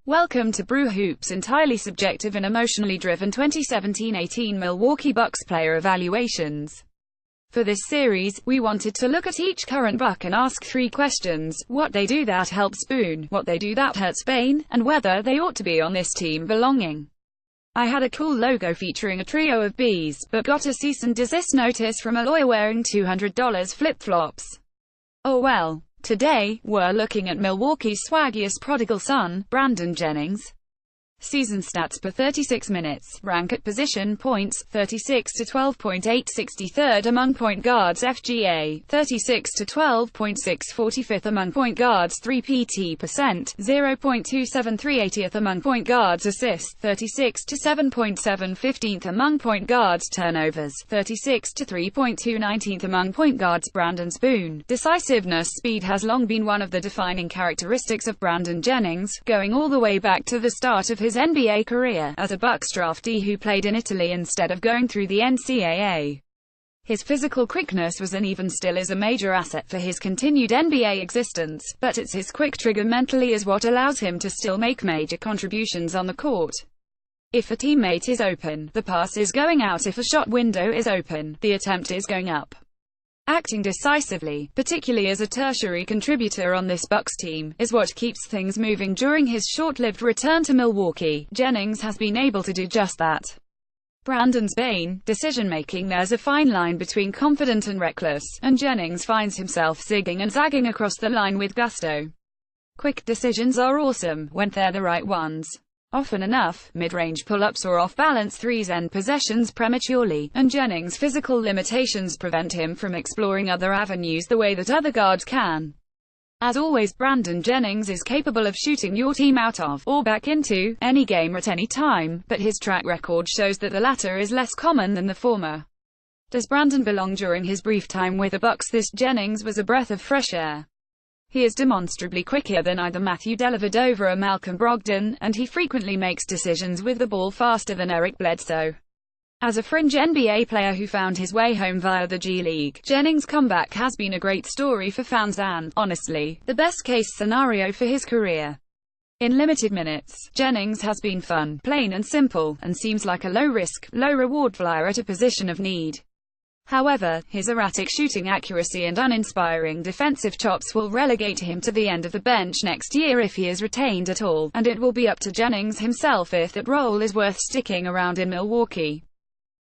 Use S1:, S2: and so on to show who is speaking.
S1: Welcome to Brew Hoops' entirely subjective and emotionally driven 2017-18 Milwaukee Bucks player evaluations. For this series, we wanted to look at each current Buck and ask 3 questions: what they do that helps Boone, what they do that hurts Bane, and whether they ought to be on this team belonging. I had a cool logo featuring a trio of bees, but got a cease and desist notice from a lawyer wearing $200 flip-flops. Oh well. Today, we're looking at Milwaukee's swaggiest prodigal son, Brandon Jennings. Season stats per 36 minutes, rank at position points, 36 to 12.8, 63rd among point guards FGA, 36 to 12.6, 45th among point guards 3 PT%, 0.273, 80th among point guards assists, 36 to 7.7, 15th among point guards turnovers, 36 to 3.2, 19th among point guards. Brandon Boone. Decisiveness. Speed has long been one of the defining characteristics of Brandon Jennings, going all the way back to the start of his NBA career, as a Bucks draftee who played in Italy instead of going through the NCAA. His physical quickness was and even still is a major asset for his continued NBA existence, but it's his quick trigger mentally is what allows him to still make major contributions on the court. If a teammate is open, the pass is going out. If a shot window is open, the attempt is going up. Acting decisively, particularly as a tertiary contributor on this Bucks team, is what keeps things moving. During his short-lived return to Milwaukee, Jennings has been able to do just that. Brandon's Bane. Decision-making. There's a fine line between confident and reckless, and Jennings finds himself zigging and zagging across the line with gusto. Quick decisions are awesome, when they're the right ones. Often enough, mid-range pull-ups or off-balance threes end possessions prematurely, and Jennings' physical limitations prevent him from exploring other avenues the way that other guards can. As always, Brandon Jennings is capable of shooting your team out of, or back into, any game at any time, but his track record shows that the latter is less common than the former. Does Brandon belong? During his brief time with the Bucks, this Jennings was a breath of fresh air. He is demonstrably quicker than either Matthew Dellavedova or Malcolm Brogdon, and he frequently makes decisions with the ball faster than Eric Bledsoe. As a fringe NBA player who found his way home via the G League, Jennings' comeback has been a great story for fans and, honestly, the best-case scenario for his career. In limited minutes, Jennings has been fun, plain and simple, and seems like a low-risk, low-reward flyer at a position of need. However, his erratic shooting accuracy and uninspiring defensive chops will relegate him to the end of the bench next year if he is retained at all, and it will be up to Jennings himself if that role is worth sticking around in Milwaukee.